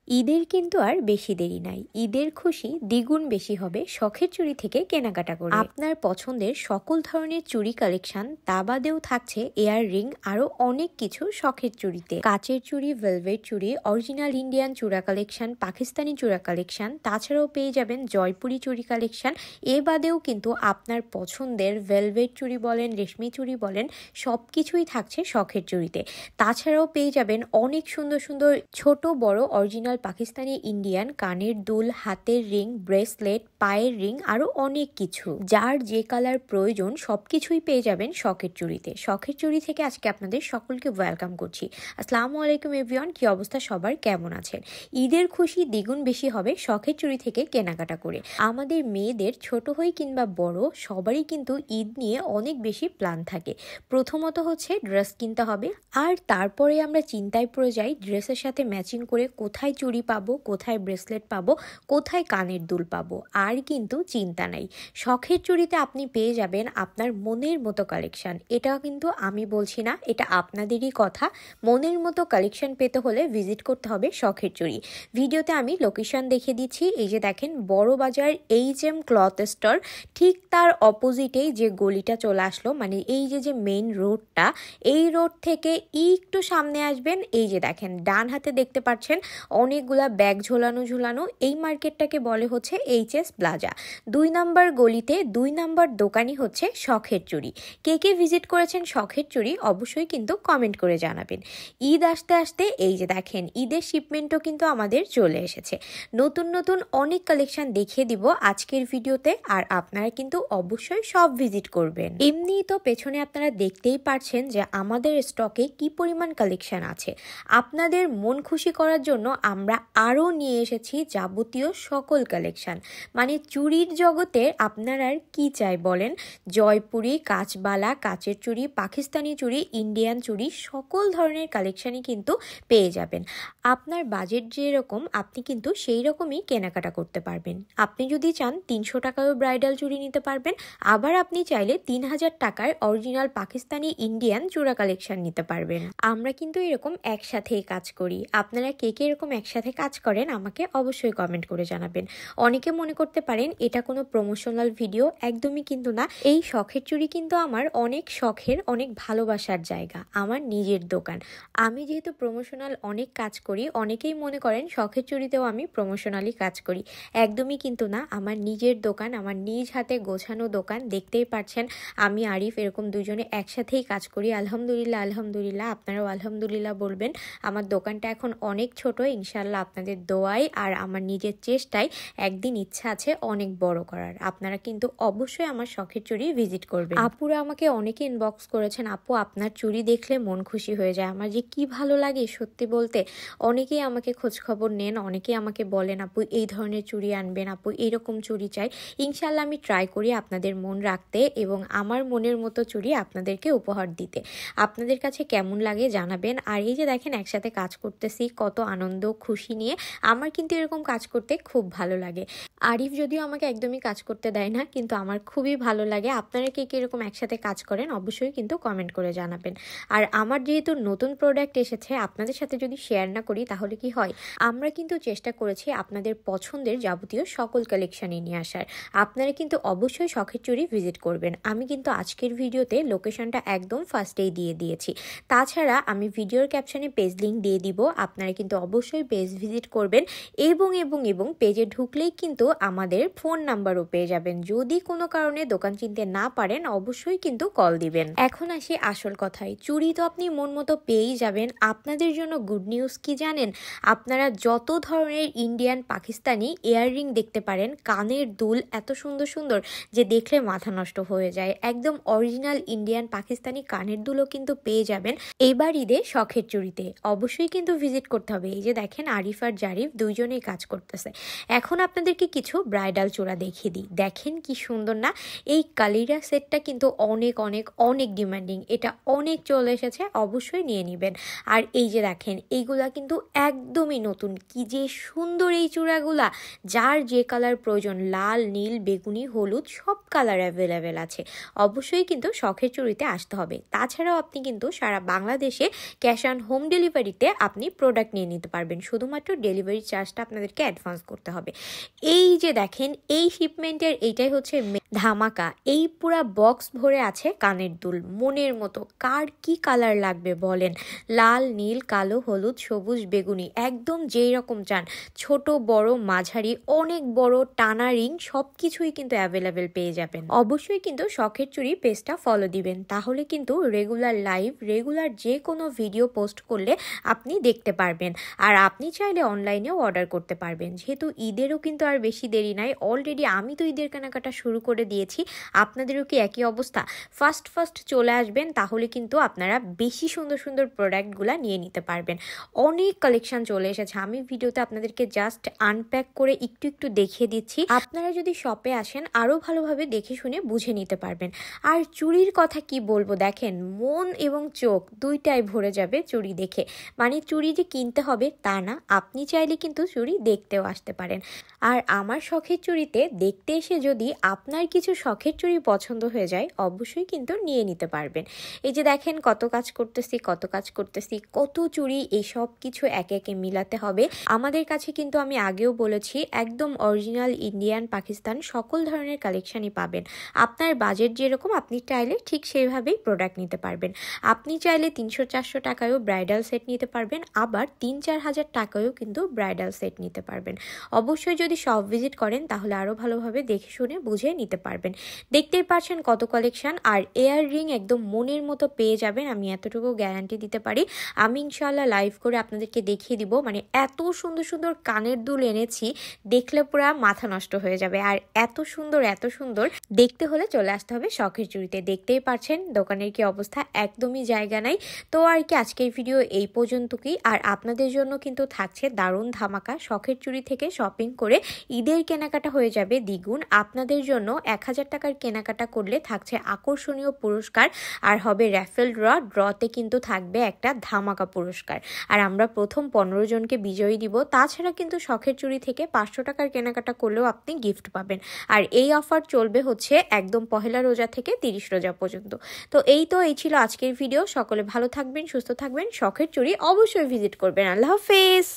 ঈদের কিন্তু আর বেশি দেরি নাই। ঈদের খুশি দ্বিগুণ বেশি হবে শখের চুড়ি থেকে কেনাকাটা করে। আপনার পছন্দের সকল ধরনের চুড়ি কালেকশন, তা বাদেও থাকছে এয়ার রিং, আরো অনেক কিছু শখের চুড়িতে। কাচের চুড়ি, ভেলভেট চুড়ি, অরিজিনাল ইন্ডিয়ান চূড়া কালেকশন, পাকিস্তানি চূড়া কালেকশন, তাছাড়াও পেয়ে যাবেন জয়পুরি চুড়ি কালেকশন। এ বাদেও কিন্তু আপনার পছন্দের ভেলভেট চুড়ি বলেন, রেশমি চুড়ি বলেন, সবকিছুই থাকছে শখের চুড়িতে। তাছাড়াও পেয়ে যাবেন অনেক সুন্দর সুন্দর ছোট বড় অরিজিনাল পাকিস্তানি, ইন্ডিয়ান কানের দুল, হাতের রিং, ব্রেসলেট, পায়ের রিং, আরো অনেক কিছু। যার যে কালার প্রয়োজন সবকিছুই পেয়ে যাবেন শখের চুড়িতে। শখের চুড়ি থেকে আজকে আপনাদের সকলকে ওয়েলকাম করছি। আসসালামু আলাইকুম এভরিওয়ান, কি অবস্থা সবার, কেমন আছেন? ঈদের খুশি দ্বিগুণ বেশি হবে শখের চুড়ি থেকে কেনাকাটা করে। আমাদের মেয়েদের ছোট হই কিংবা বড়, সবারই কিন্তু ঈদ নিয়ে অনেক বেশি প্ল্যান থাকে। প্রথমত হচ্ছে ড্রেস কিনতে হবে, আর তারপরে আমরা চিন্তায় পড়ে যাই ড্রেসের সাথে ম্যাচিং করে কোথায় চুড়ি পাবো, কোথায় ব্রেসলেট পাবো, কোথায় কানের দুল পাবো। আর কিন্তু চিন্তা নাই, শখের চুড়িতে আপনি পেয়ে যাবেন আপনার মনের মতো কালেকশন। এটা কিন্তু আমি বলছি না, এটা আপনাদেরই কথা। মনের মতো কালেকশন পেতে হলে ভিজিট করতে হবে শখের চুড়ি। ভিডিওতে আমি লোকেশন দেখে দিচ্ছি। এই যে দেখেন, বড় বাজার HM ক্লথ স্টোর, ঠিক তার অপোজিটেই যে গলিটা চলে আসলো, মানে এই যে মেইন রোডটা, এই রোড থেকে একটু সামনে আসবেন। এই যে দেখেন ডান হাতে দেখতে পাচ্ছেন অনেকগুলা ব্যাগ ঝোলানো। এই মার্কেটটাকে বলে হচ্ছে HS প্লাজা। 2 নাম্বার গলিতে 2 নাম্বার দোকানই হচ্ছে শখের চুড়ি। কে কে ভিজিট করেছেন শখের চুড়ি অবশ্যই কিন্তু কমেন্ট করে জানাবেন। ঈদ আসতে আসতে এই যে দেখেন ঈদের শিপমেন্টও কিন্তু আমাদের চলে এসেছে। নতুন নতুন অনেক কালেকশন দেখিয়ে দিব আজকের ভিডিওতে, আর আপনারা কিন্তু অবশ্যই সব ভিজিট করবেন। এমনি তো পেছনে আপনারা দেখতেই পারছেন যে আমাদের স্টকে কি পরিমাণ কালেকশন আছে। আপনাদের মন খুশি করার জন্য আমরা আরও নিয়ে এসেছি যাবতীয় সকল কালেকশন। মানে চুড়ির জগতে আপনার আর কি চাই বলেন? জয়পুরি, কাঁচবালা, কাচের চুড়ি, পাকিস্তানি চুড়ি, ইন্ডিয়ান চুড়ি, সকল ধরনের কালেকশনই কিন্তু পেয়ে যাবেন। আপনার বাজেট যেরকম আপনি কিন্তু সেই রকমই কেনাকাটা করতে পারবেন। আপনি যদি চান 300 টাকায়ও ব্রাইডাল চুড়ি নিতে পারবেন, আবার আপনি চাইলে 3000 টাকার অরিজিনাল পাকিস্তানি, ইন্ডিয়ান চূড়া কালেকশন নিতে পারবেন। আমরা কিন্তু এরকম একসাথেই কাজ করি। আপনারা কে কে এরকম একসাথে কাজ করেন আমাকে অবশ্যই কমেন্ট করে জানাবেন। অনেকে মনে করতে পারেন এটা কোনো প্রমোশনাল ভিডিও, একদমই কিন্তু না। এই শখের চুড়ি কিন্তু আমার অনেক শখের, অনেক ভালোবাসার জায়গা, আমার নিজের দোকান। আমি যেহেতু প্রমোশনাল অনেক কাজ করি, অনেকেই মনে করেন শখের চুড়িতেও আমি প্রমোশনালি কাজ করি। একদমই কিন্তু না, আমার নিজের দোকান, আমার নিজ হাতে গোছানো দোকান। দেখতেই পাচ্ছেন আমি আরিফ এরকম দুজনে একসাথেই কাজ করি। আলহামদুলিল্লাহ, আপনারাও আলহামদুলিল্লাহ বলবেন। আমার দোকানটা এখন অনেক ছোট, ইনশাল্লাহ আপনাদের দোয়ায় আর আমার নিজের চেষ্টায় একদিন ইচ্ছা আছে অনেক বড় করার। আপনারা কিন্তু অবশ্যই আমার শখের চুড়ি ভিজিট করবেন। আপুরা আমাকে অনেকে ইনবক্স করেছেন, আপু আপনার চুড়ি দেখলে মন খুশি হয়ে যায়। আমার যে কি ভালো লাগে সত্যি বলতে। অনেকেই আমাকে খোঁজ খবর নেন, অনেকেই আমাকে বলেন আপু এই ধরনের চুড়ি আনবেন, আপু এরকম চুড়ি চাই। ইনশাল্লাহ আমি ট্রাই করি আপনাদের মন রাখতে এবং আমার মনের মতো চুড়ি আপনাদেরকে উপহার দিতে। আপনাদের কাছে কেমন লাগে জানাবেন। আর এই যে দেখেন একসাথে কাজ করতেছি কত আনন্দ খুশি নিয়ে। আমার কিন্তু এরকম কাজ করতে খুব ভালো লাগে। আরিফ যদিও আমাকে একদমই কাজ করতে দেয় না, কিন্তু আমার খুবই ভালো লাগে। আপনারা কে কিরকম একসাথে কাজ করেন অবশ্যই কিন্তু কমেন্ট করে জানাবেন। আর আমার যেহেতু নতুন প্রোডাক্ট এসেছে, আপনাদের সাথে যদি শেয়ার না করি তাহলে কি হয়? আমরা কিন্তু চেষ্টা করেছি আপনাদের পছন্দের যাবতীয় সকল কালেকশনই নিয়ে আসার। আপনারা কিন্তু অবশ্যই শখের চুড়ি ভিজিট করবেন। আমি কিন্তু আজকের ভিডিওতে লোকেশনটা একদম ফার্স্টেই দিয়ে দিয়েছি। তাছাড়া আমি ভিডিওর ক্যাপশনে পেজ লিঙ্ক দিয়ে দিব, আপনারা কিন্তু অবশ্যই পেজ ভিজিট করবেন। এবং পেজে ঢুকলেই কিন্তু আমাদের ফোন নাম্বারও পেয়ে যাবেন। যদি কোনো কারণে দোকান চিনতে না পারেন অবশ্যই কিন্তু কল দিবেন। এখন আসি আসল কথায়, চুড়ি তো আপনি মন মতো পেয়েই যাবেন। আপনাদের জন্য গুড নিউজ কি জানেন? আপনারা যত ধরনের ইন্ডিয়ান, পাকিস্তানি ইয়াররিং দেখতে পারেন, কানের দুল এত সুন্দর সুন্দর যে দেখলে মাথা নষ্ট হয়ে যায়। একদম অরিজিনাল ইন্ডিয়ান, পাকিস্তানি কানের দুলও কিন্তু পেয়ে যাবেন এবার ঈদে শখের চুড়িতে। অবশ্যই কিন্তু ভিজিট করতে হবে। এই যে দেখেন আরিফ আর জারিফ দুইজনেই কাজ করতেছে। এখন আপনাদেরকে কিছু ব্রাইডাল চূড়া দেখিয়ে দিই। দেখেন কি সুন্দর না? এই কালিরা সেটটা কিন্তু অনেক অনেক অনেক ডিমান্ডিং, এটা অনেক চলে এসেছে, অবশ্যই নিয়ে নেবেন। আর এই যে দেখেন এইগুলা কিন্তু একদমই নতুন, কি যে সুন্দর এই চূড়াগুলা। যার যে কালার প্রয়োজন, লাল, নীল, বেগুনি, হলুদ, সব কালার অ্যাভেলেবেল আছে। অবশ্যই কিন্তু শখের চুড়িতে আসতে হবে। তাছাড়াও আপনি কিন্তু সারা বাংলাদেশে ক্যাশ অন হোম ডেলিভারিতে আপনি প্রোডাক্ট নিয়ে নিতে পারবেন। শুধুমাত্র ডেলিভারি চার্জটা আপনাদেরকে অ্যাডভান্স করতে হবে। এই যে দেখেন, এই শিপমেন্টের এইটাই হচ্ছে ধামাকা। এই পুরা বক্স ভরে আছে কানের দুল, মনের মতো। কার কি কালার লাগবে বলেন, লাল, নীল, কালো, হলুদ, সবুজ, বেগুনি, একদম যেই রকম চান, ছোট বড় মাঝারি, অনেক বড়, টানা রিং, সব কিছুই কিন্তু অ্যাভেলেবেল পেয়ে যাবেন। অবশ্যই কিন্তু শখের চুড়ি পেজটা ফলো দিবেন, তাহলে কিন্তু রেগুলার লাইভ, রেগুলার যে কোনো ভিডিও পোস্ট করলে আপনি দেখতে পারবেন। আর আপনি চাইলে অনলাইনেও অর্ডার করতে পারবেন। যেহেতু ঈদেরও কিন্তু আর বেশি দেরি নাই, অলরেডি আমি তো ঈদের কেনাকাটা শুরু করে দিয়েছি। আপনাদেরও কি একই অবস্থা? ফার্স্ট চলে আসবেন, তাহলে কিন্তু আপনারা বেশি সুন্দর সুন্দর প্রোডাক্টগুলো নিয়ে নিতে পারবেন। অনেক কালেকশন চলে এসেছে, আমি ভিডিওতে আপনাদেরকে জাস্ট আনপ্যাক করে একটু দেখিয়ে দিচ্ছি। আপনারা যদি শপে আসেন আরও ভালোভাবে দেখে শুনে বুঝে নিতে পারবেন। আর চুড়ির কথা কি বলবো, দেখেন মন এবং চোখ দুইটাই ভরে যাবে চুড়ি দেখে। মানে চুড়ি যে কিনতে হবে তা না, আপনি চাইলে কিন্তু চুড়ি দেখতেও আসতে পারেন। আর আমার শখের চুড়িতে দেখতে এসে যদি আপনার কিছু শখের চুড়ি পছন্দ হয়ে যায়, অবশ্যই কিন্তু নিয়ে নিতে পারবেন। এই যে দেখেন কত কাজ করতেছি, কত চুড়ি, এই সব কিছু একে একে মিলাতে হবে। আমাদের কাছে কিন্তু আমি আগেও বলেছি, একদম অরিজিনাল ইন্ডিয়ান, পাকিস্তান সকল ধরনের কালেকশনই পাবেন। আপনার বাজেট যেরকম, আপনি চাইলে ঠিক সেইভাবেই প্রোডাক্ট নিতে পারবেন। আপনি চাইলে 300-400 টাকায়ও ব্রাইডাল সেট নিতে পারবেন, আবার 3-4 হাজার টাকায়ও কিন্তু ব্রাইডাল সেট নিতে পারবেন। অবশ্যই যদি শপ ভিজিট করেন তাহলে আরও ভালোভাবে দেখে শুনে বুঝে নিতে পারবেন। দেখতেই পাচ্ছেন কত কালেকশন। আর এয়ার রিং একদম মনের মতো পেয়ে যাবেন, আমি এতটুকু গ্যারান্টি দিতে পারি। আমি ইনশাআল্লাহ লাইভ করে আপনাদেরকে দেখিয়ে দিব। মানে এত সুন্দর সুন্দর কানের দুল এনেছি, দেখলে পুরা মাথা নষ্ট হয়ে যাবে। আর এত সুন্দর দেখতে হলে চলে আসতে হবে শখের চুড়িতে। দেখতেই পাচ্ছেন দোকানের কি অবস্থা, একদমই জায়গা নাই। তো আর কি, আজকের ভিডিও এই পর্যন্তই। আর আপনাদের জন্য কিন্তু থাকছে দারুণ ধামাকা। শখের চুড়ি থেকে শপিং করে ঈদের কেনাকাটা হয়ে যাবে দ্বিগুণ। আপনাদের জন্য 1000 টাকার কেনাকাটা করলে থাকছে আকর্ষণীয় পুরস্কার, আর হবে র্যাফেল ড্রতে কিন্তু থাকবে একটা ধামাকা পুরস্কার। আর আমরা প্রথম 15 জনকে বিজয়ী দিব। তাছাড়া কিন্তু শখের চুড়ি থেকে 500 টাকার কেনাকাটা করলেও আপনি গিফট পাবেন। আর এই অফার চলবে হচ্ছে একদম পহেলা রোজা থেকে 30 রোজা পর্যন্ত। তো এই ছিল আজকের ভিডিও। সকলে ভালো থাকবেন, সুস্থ থাকবেন। শখের চুড়ি অবশ্যই ভিজিট করবেন। আল্লাহ হাফেজ।